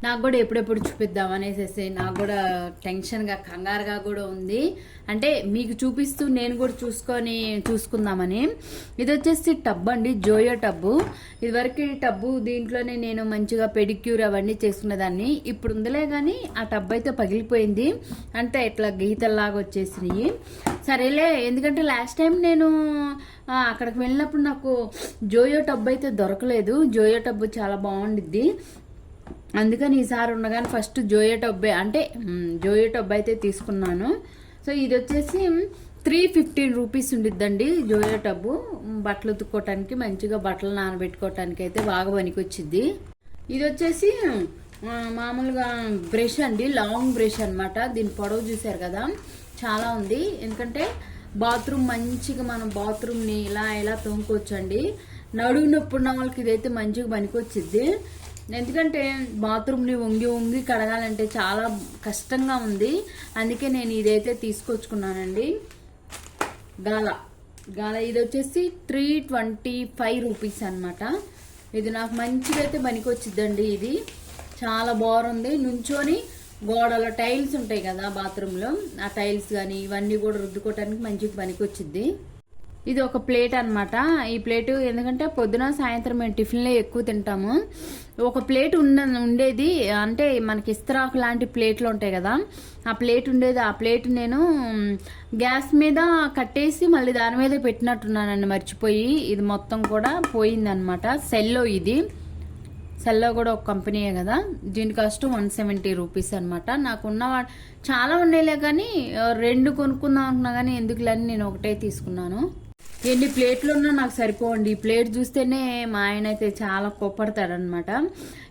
నాకు కూడా ఎప్పుడెప్పుడు చూపిద్దాం అనేసి నాకు కూడా టెన్షన్గా కంగారుగా కూడా ఉంది. అంటే మీకు చూపిస్తూ నేను కూడా చూసుకుందామని. ఇది వచ్చేసి టబ్ అండి, జోయో టబ్బు. ఇదివరకు టబ్బు దీంట్లోనే నేను మంచిగా పెడిక్యూర్ అవన్నీ చేసుకునేదాన్ని. ఇప్పుడు ఉందిలే కానీ ఆ టబ్ అయితే పగిలిపోయింది, అంటే ఇట్లా గీతల్లాగా వచ్చేసినాయి. సరేలే, ఎందుకంటే లాస్ట్ టైం నేను అక్కడికి వెళ్ళినప్పుడు నాకు జోయో టబ్ అయితే దొరకలేదు. జోయో టబ్బు చాలా బాగుండిద్ది, అందుకని ఈసారి ఉండగానే ఫస్ట్ జోయో టబ్ అయితే తీసుకున్నాను. సో ఇది వచ్చేసి 315 రూపీస్ ఉండిద్దండి జోయో టబ్బు. బట్టలు ఉతుక్కోవటానికి, మంచిగా బట్టలు నానబెట్టుకోవటానికి అయితే బాగా పనికొచ్చిద్ది. ఇది వచ్చేసి మామూలుగా బ్రష్ అండి, లాంగ్ బ్రష్ అనమాట. దీని పొడవు చూసారు కదా, చాలా ఉంది. ఎందుకంటే బాత్రూమ్ మంచిగా మనం బాత్రూమ్ని ఇలా తోముకోవచ్చు అండి. నడువు నొప్పి ఉన్న వాళ్ళకి ఇదైతే మంచిగా పనికొచ్చిద్ది. ఎందుకంటే బాత్రూమ్ని వంగి కడగాలంటే చాలా కష్టంగా ఉంది. అందుకే నేను ఇదైతే తీసుకొచ్చుకున్నానండి. గాల ఇది వచ్చేసి 325 రూపీస్ అనమాట. ఇది నాకు మంచిగా అయితే పనికొచ్చిద్దండి. ఇది చాలా బాగుంది. నుంచొని గోడల టైల్స్ ఉంటాయి కదా బాత్రూంలో, ఆ టైల్స్ కానీ ఇవన్నీ కూడా రుద్దుకోవటానికి మంచిగా పనికొచ్చిద్ది. ఇది ఒక ప్లేట్ అనమాట. ఈ ప్లేటు ఎందుకంటే పొద్దున సాయంత్రం మేము టిఫిన్లే ఎక్కువ తింటాము. ఒక ప్లేట్ ఉండేది, అంటే మనకి ఇస్తరాకు లాంటి ప్లేట్లు ఉంటాయి కదా, ఆ ప్లేట్ ఉండేది. ఆ ప్లేట్ నేను గ్యాస్ మీద కట్టేసి మళ్ళీ దాని మీద పెట్టినట్టున్నానండి, మర్చిపోయి. ఇది మొత్తం కూడా పోయిందనమాట. సెల్లో కూడా ఒక కంపెనీయే కదా. దీని కాస్ట్ 170 రూపీస్ అనమాట. నాకున్న చాలా ఉండేలే కానీ 2 కొనుక్కుందాం అనుకున్నా కానీ ఎందుకులని నేను ఒకటే తీసుకున్నాను. ఎన్ని ప్లేట్లు ఉన్నా నాకు సరిపోండి. ఈ ప్లేట్ చూస్తేనే మా ఆయన అయితే చాలా కోప్పడతాడనమాట.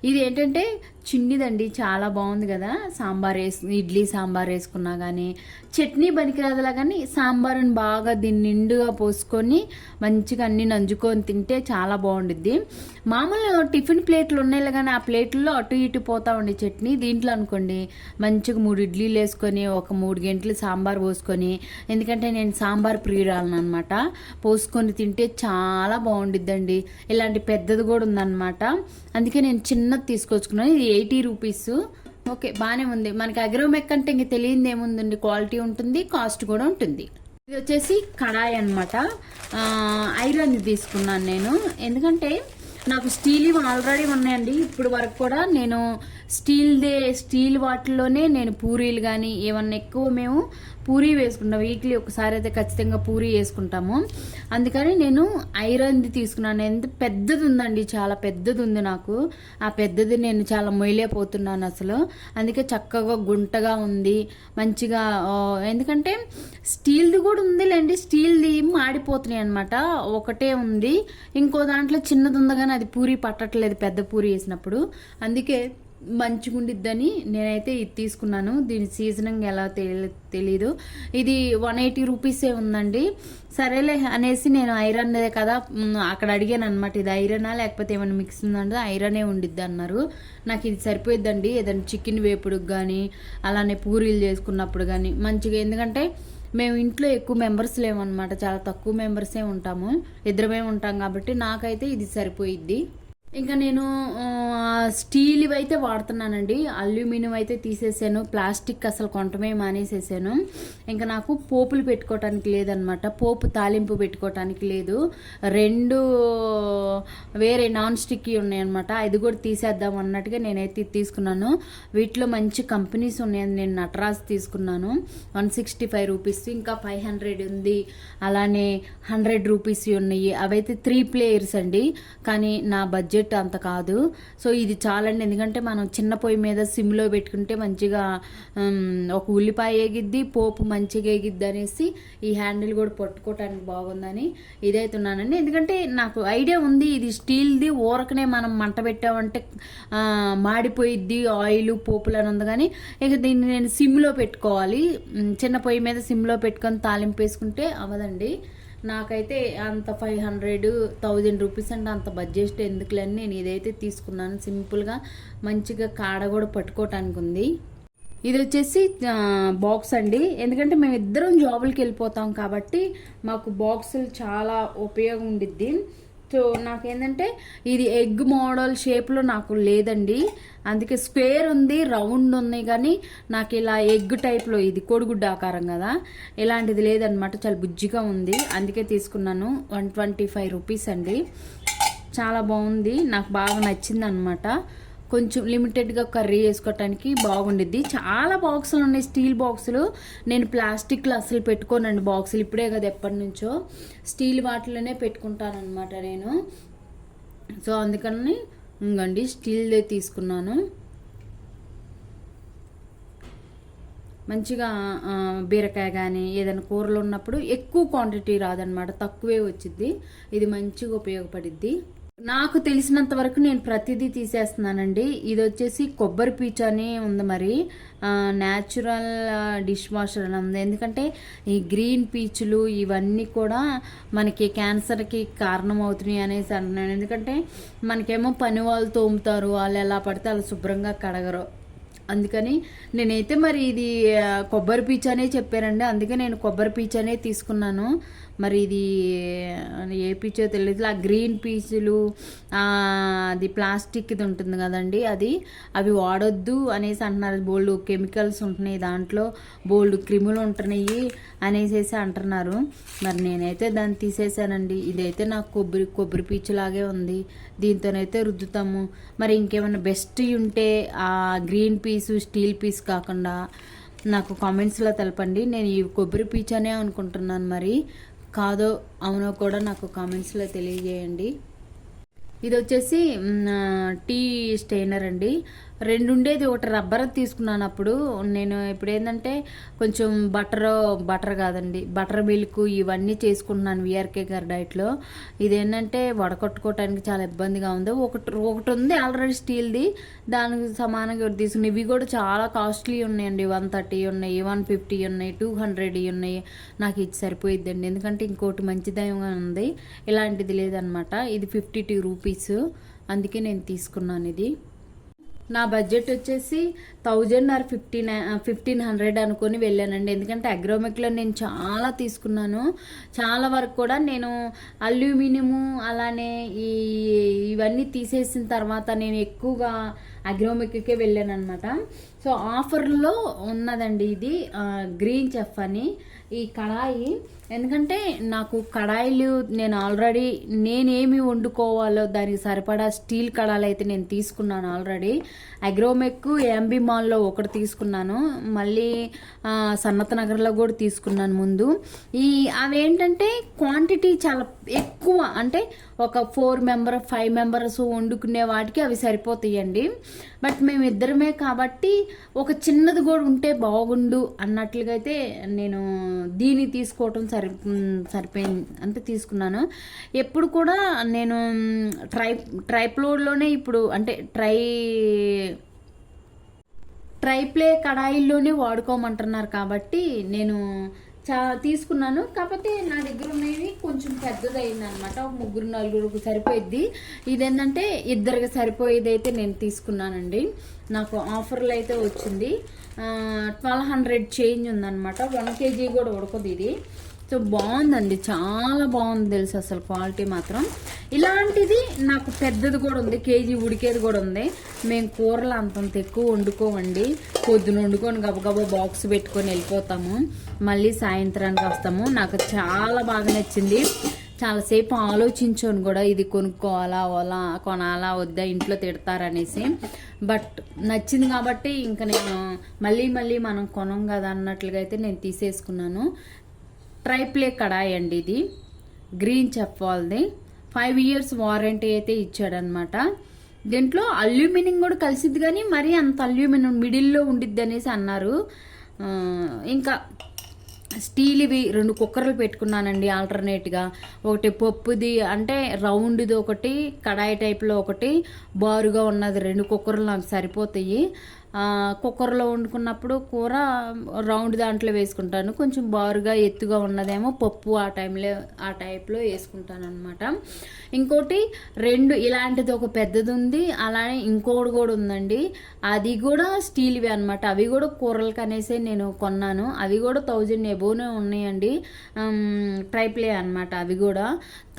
ఇది ఏంటంటే చిన్నిదండి, చాలా బాగుంది కదా. ఇడ్లీ సాంబార్ వేసుకున్నా కానీ, చట్నీ పనికిరాదులా కానీ సాంబార్ని బాగా దీన్ని నిండుగా పోసుకొని మంచిగా అన్ని నంజుకొని తింటే చాలా బాగుండిద్ది. మామూలు టిఫిన్ ప్లేట్లు ఉన్నాయి కానీ ఆ ప్లేట్లో అటు ఇటు పోతా ఉండే చట్నీ. దీంట్లో అనుకోండి మంచిగా 3 ఇడ్లీలు వేసుకొని ఒక 3 గంటలు సాంబార్ పోసుకొని, ఎందుకంటే నేను సాంబార్ ప్రియురాలను అనమాట, పోసుకొని తింటే చాలా బాగుండిద్దండి. ఇలాంటి పెద్దది కూడా ఉందన్నమాట, అందుకే నేను చిన్నది తీసుకొచ్చుకున్నాను. ఇది 80 రూపీస్. ఓకే, బాగానే ఉంది. మనకి అగ్రోమెక్ అంటే ఇంక తెలియదు ఏముందండి, క్వాలిటీ ఉంటుంది, కాస్ట్ కూడా ఉంటుంది. ఇది వచ్చేసి కడాయి అనమాట. ఐరన్ తీసుకున్నాను నేను, ఎందుకంటే నాకు స్టీల్ ఆల్రెడీ ఉన్నాయండి. ఇప్పుడు వరకు కూడా నేను స్టీల్ వాటిల్లోనే నేను పూరీలు కానీ ఏమన్నా ఎక్కువ మేము పూరీ వేసుకుంటాం. వీక్లీ ఒకసారి అయితే ఖచ్చితంగా పూరీ వేసుకుంటాము. అందుకని నేను ఐరన్ది తీసుకున్నాను. ఎంత పెద్దది ఉందండి, చాలా పెద్దది ఉంది నాకు. ఆ పెద్దది నేను చాలా మొయ్యలేకపోతున్నాను అసలు. అందుకే చక్కగా గుంటగా ఉంది మంచిగా. ఎందుకంటే స్టీల్ది కూడా ఉందిలేండి, స్టీల్ది మాడిపోతున్నాయి అనమాట. ఒకటే ఉంది, ఇంకో దాంట్లో చిన్నది ఉంది కానీ అది పూరీ పట్టట్లేదు పెద్ద పూరీ వేసినప్పుడు. అందుకే మంచిగుండిద్దని నేనైతే ఇది తీసుకున్నాను. దీని సీజనింగ్ ఎలా తెలీదు. ఇది 180 రూపీసే ఉందండి. సరేలే అనేసి నేను ఐరన్దే కదా అక్కడ అడిగాను అనమాట, ఇది ఐరనా లేకపోతే ఏమైనా మిక్స్ ఉందంటే ఐరనే ఉండిద్ది అన్నారు. నాకు ఇది సరిపోయిద్దండి ఏదైనా చికెన్ వేపుడుకు కానీ అలానే పూరీలు చేసుకున్నప్పుడు కానీ మంచిగా. ఎందుకంటే మేము ఇంట్లో ఎక్కువ మెంబర్స్ లేమన్నమాట, చాలా తక్కువ మెంబర్సే ఉంటాము, ఇద్దరమే ఉంటాం కాబట్టి నాకైతే ఇది సరిపోయిద్ది. ఇంకా నేను స్టీల్ అయితే వాడుతున్నానండి, అల్యూమినియం అయితే తీసేసాను, ప్లాస్టిక్ అసలు కొనటమే మానేసేసాను. ఇంకా నాకు పోపులు పెట్టుకోవటానికి లేదనమాట, పోపు తాలింపు పెట్టుకోవటానికి లేదు. 2 వేరే నాన్ స్టిక్కి ఉన్నాయన్నమాట, ఇది కూడా తీసేద్దాం అన్నట్టుగా నేనైతే తీసుకున్నాను. వీటిలో మంచి కంపెనీస్ ఉన్నాయని నేను నటరాజ్ తీసుకున్నాను, 165 రూపీస్. ఇంకా 500 ఉంది, అలానే 100 రూపీస్ ఉన్నాయి. అవైతే 3 ప్లేయర్స్ అండి, కానీ నా బడ్జెట్ అంత కాదు. సో ఇది చాలండి, ఎందుకంటే మనం చిన్న పొయ్యి మీద సిమ్లో పెట్టుకుంటే మంచిగా ఒక ఉల్లిపాయ వేగిద్ది, పోపు మంచిగా వేగిద్ది అనేసి ఈ హ్యాండిల్ కూడా పట్టుకోవటానికి బాగుందని ఇదైతున్నానండి. ఎందుకంటే నాకు ఐడియా ఉంది ఇది స్టీల్ది, ఊరకనే మనం మంట పెట్టామంటే మాడిపోయిద్ది ఆయిల్ పోపులు అని ఉంది. కానీ ఇక దీన్ని నేను సిమ్లో పెట్టుకోవాలి, చిన్న పొయ్యి మీద సిమ్లో పెట్టుకొని తాలింపు వేసుకుంటే అవ్వదండి. నాకైతే అంత 500-1000 రూపీస్ అంటే అంత బడ్జెట్ ఎందుకులని నేను ఇదైతే తీసుకున్నాను. సింపుల్గా మంచిగా కాడ కూడా పట్టుకోవటానికి ఉంది. ఇది వచ్చేసి బాక్స్ అండి, ఎందుకంటే మేము ఇద్దరం జాబులకి వెళ్ళిపోతాం కాబట్టి మాకు బాక్సులు చాలా ఉపయోగం ఉండిద్ది. సో నాకేంటంటే ఇది ఎగ్ మోడల్ షేప్లో నాకు లేదండి, అందుకే స్క్వేర్ ఉంది, రౌండ్ ఉంది, కానీ నాకు ఇలా ఎగ్ టైప్లో, ఇది కోడిగుడ్డ ఆకారం కదా, ఇలాంటిది లేదనమాట. చాలా బుజ్జిగా ఉంది, అందుకే తీసుకున్నాను. 125 రూపీస్ అండి. చాలా బాగుంది, నాకు బాగా నచ్చింది అనమాట. కొంచెం లిమిటెడ్గా కర్రీ చేసుకోవటానికి బాగుండిద్ది. చాలా బాక్సులు ఉన్నాయి, స్టీల్ బాక్సులు. నేను ప్లాస్టిక్లో అసలు పెట్టుకోనండి బాక్సులు, ఇప్పుడే కదా ఎప్పటి నుంచో స్టీల్ వాటిలోనే పెట్టుకుంటానమాట నేను. సో అందుకని ఇంకండి స్టీల్దే తీసుకున్నాను. మంచిగా బీరకాయ కానీ ఏదైనా కూరలు ఉన్నప్పుడు ఎక్కువ క్వాంటిటీ రాదనమాట, తక్కువే వచ్చిద్ది. ఇది మంచిగా ఉపయోగపడిద్ది. నాకు తెలిసినంత వరకు నేను ప్రతిదీ తీసేస్తున్నానండి. ఇది వచ్చేసి కొబ్బరి పీచు అని ఉంది, మరి న్యాచురల్ డిష్ వాషర్ అని ఉంది. ఎందుకంటే ఈ గ్రీన్ పీచులు ఇవన్నీ కూడా మనకి క్యాన్సర్కి కారణం అవుతున్నాయి అనేసి అంటున్నాను. ఎందుకంటే మనకేమో పని వాళ్ళు తోముతారు, వాళ్ళు ఎలా పడితే వాళ్ళు శుభ్రంగా కడగరు. అందుకని నేనైతే మరి ఇది కొబ్బరి పీచు అనే చెప్పారండి, అందుకే నేను కొబ్బరి పీచు అనే తీసుకున్నాను. మరి ఇది ఏ పీచో తెలియదు. ఆ గ్రీన్ పీచులు అది ప్లాస్టిక్ ఇది ఉంటుంది కదండి, అవి వాడొద్దు అనేసి అంటున్నారు. బోల్డ్ కెమికల్స్ ఉంటున్నాయి దాంట్లో, బోల్డ్ క్రిములు ఉంటున్నాయి అనేసి అంటున్నారు. మరి నేనైతే దాన్ని తీసేసానండి. ఇదైతే నాకు కొబ్బరి పీచులాగే ఉంది, దీంతోనైతే రుద్దుతాము. మరి ఇంకేమైనా బెస్ట్ ఉంటే ఆ గ్రీన్ పీసు స్టీల్ పీస్ కాకుండా నాకు కామెంట్స్లో తెలపండి. నేను ఈ కొబ్బరి పీచు అనే అనుకుంటున్నాను, మరి కాదో అవునో కూడా నాకు కామెంట్స్లో తెలియజేయండి. ఇది వచ్చేసి టీ స్టెయినర్ అండి. రెండు ఉండేది, ఒకటి రబ్బర్ తీసుకున్నాను అప్పుడు నేను. ఇప్పుడు ఏంటంటే కొంచెం బటర్ కాదండి, బటర్ మిల్క్ ఇవన్నీ చేసుకుంటున్నాను విఆర్కే గారి డైట్లో. ఇదేంటంటే వడకట్టుకోవటానికి చాలా ఇబ్బందిగా ఉంది. ఒకటి ఉంది ఆల్రెడీ స్టీల్ది, దానికి సమానంగా తీసుకుని. ఇవి కూడా చాలా కాస్ట్లీ ఉన్నాయండి, 130 ఉన్నాయి, 150 ఉన్నాయి, 200 ఉన్నాయి. నాకు ఇది సరిపోయిద్దండి, ఎందుకంటే ఇంకోటి మంచిదైనా ఉంది, ఇలాంటిది లేదనమాట. ఇది 52 రూపీస్, అందుకే నేను తీసుకున్నాను ఇది. నా బడ్జెట్ వచ్చేసి 1000 ఆర్ 1500 అనుకొని వెళ్ళానండి. ఎందుకంటే అగ్రోమెక్లో నేను చాలా తీసుకున్నాను, చాలా వరకు కూడా నేను అల్యూమినియము అలానే ఇవన్నీ తీసేసిన తర్వాత నేను ఎక్కువగా అగ్రోమెక్కే వెళ్ళాను అనమాట. సో ఆఫర్లో ఉన్నదండి ఇది గ్రీన్ చెఫ్ అని ఈ కడాయి. ఎందుకంటే నాకు కడాయిలు నేను ఆల్రెడీ నేనేమి వండుకోవాలో దానికి సరిపడా స్టీల్ కడాయిలు అయితే నేను తీసుకున్నాను ఆల్రెడీ. అగ్రోమెక్ ఎంబీ మాల్లో ఒకటి తీసుకున్నాను, మళ్ళీ సన్నత్ నగర్లో కూడా తీసుకున్నాను ముందు. అవేంటంటే క్వాంటిటీ చాలా ఎక్కువ, అంటే ఒక 5 మెంబర్స్ వండుకునే వాటికి అవి సరిపోతాయండి. బట్ మేమిద్దరమే కాబట్టి ఒక చిన్నది కూడా ఉంటే బాగుండు అన్నట్లుగా అయితే నేను దీన్ని తీసుకోవటం సరిపోయింది అంటే తీసుకున్నాను. ఎప్పుడు కూడా నేను ట్రైప్లోడ్లోనే ఇప్పుడు అంటే ట్రైప్లే కడాయిల్లోనే వాడుకోమంటున్నారు కాబట్టి నేను తీసుకున్నాను. కాకపోతే నా దగ్గర ఉన్నవి కొంచెం పెద్దదైంది అనమాట, ఒక 3-4 సరిపోయిద్ది. ఇదేంటంటే ఇద్దరికి సరిపోయేది అయితే నేను తీసుకున్నానండి. నాకు ఆఫర్లు అయితే వచ్చింది, 1200 చేంజ్ ఉందన్నమాట. 1 kg కూడా ఉడకదు ఇది. సో బాగుందండి, చాలా బాగుంది తెలుసు అసలు క్వాలిటీ మాత్రం. ఇలాంటిది నాకు పెద్దది కూడా ఉంది, కేజీ ఉడికేది కూడా ఉంది. మేము కూరలు అంతంత ఎక్కువ వండుకోమండి, పొద్దున వండుకొని గబగబా బాక్స్ పెట్టుకొని వెళ్ళిపోతాము, మళ్ళీ సాయంత్రానికి వస్తాము. నాకు చాలా బాగా నచ్చింది, చాలాసేపు ఆలోచించాను కూడా ఇది కొనాలా వద్దా, ఇంట్లో తిడతారనేసి. బట్ నచ్చింది కాబట్టి ఇంకా నేను మళ్ళీ మనం కొనం కదా అన్నట్లుగా అయితే నేను తీసేసుకున్నాను. ట్రైప్లే కడాయి అండి ఇది, గ్రీన్ చెఫ్ వాళ్ళది. 5 years వారంటీ అయితే ఇచ్చాడనమాట. దీంట్లో అల్యూమినియం కూడా కలిసిద్ది, కానీ మరీ అంత అల్యూమినియం మిడిల్లో ఉండిద్ది అనేసి అన్నారు. ఇంకా స్టీల్ ఇవి 2 కుక్కర్లు పెట్టుకున్నానండి ఆల్టర్నేట్గా. ఒకటి పప్పుది అంటే రౌండ్ది ఒకటి, కడాయి టైప్లో ఒకటి, బారుగా ఉన్నది 2 కుక్కర్లు నాకు సరిపోతాయి. కుక్కర్లో వండుకున్నప్పుడు కూర రౌండ్ దాంట్లో వేసుకుంటాను, కొంచెం బారుగా ఎత్తుగా ఉన్నదేమో పప్పు ఆ టైప్లో వేసుకుంటాను అనమాట. ఇంకోటి 2 ఇలాంటిది ఒక పెద్దది ఉంది, అలానే ఇంకోటి కూడా ఉందండి. అది కూడా స్టీల్వి అనమాట. అవి కూడా కూరలకు అనేసి నేను కొన్నాను. అవి కూడా 1000 ఎబోనే ఉన్నాయండి. ట్రైప్లే అనమాట అవి కూడా.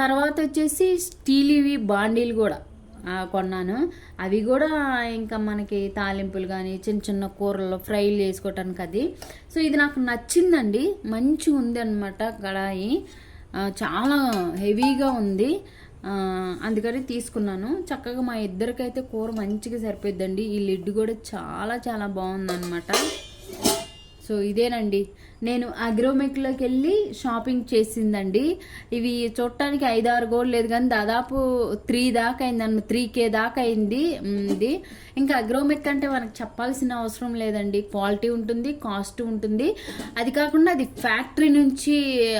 తర్వాత వచ్చేసి స్టీల్వి బాండీలు కూడా కొన్నాను. అవి కూడా ఇంకా మనకి తాలింపులు కానీ చిన్న చిన్న కూరల్లో ఫ్రైలు చేసుకోవటానికి అది. సో ఇది నాకు నచ్చిందండి, మంచిగా ఉంది అనమాట. కడాయి చాలా హెవీగా ఉంది, అందుకని తీసుకున్నాను. చక్కగా మా ఇద్దరికైతే కూర మంచిగా సరిపోద్దండి. ఈ లిడ్ కూడా చాలా చాలా బాగుందన్నమాట. సో ఇదేనండి నేను అగ్రోమెక్లోకి వెళ్ళి షాపింగ్ చేసిందండి. ఇవి చూడటానికి 5-6 కూడా లేదు కానీ దాదాపు 3 దాకా అయిందన్న, 3K దాకా అయింది ఇది. ఇంకా అగ్రోమెక్ అంటే మనకు చెప్పాల్సిన అవసరం లేదండి, క్వాలిటీ ఉంటుంది, కాస్ట్ ఉంటుంది. అది కాకుండా అది ఫ్యాక్టరీ నుంచి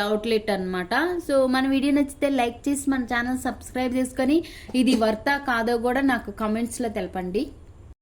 అవుట్లెట్ అనమాట. సో మన వీడియో నచ్చితే లైక్ చేసి మన ఛానల్ సబ్స్క్రైబ్ చేసుకొని ఇది వర్తా కాదో కూడా నాకు కమెంట్స్లో తెలపండి.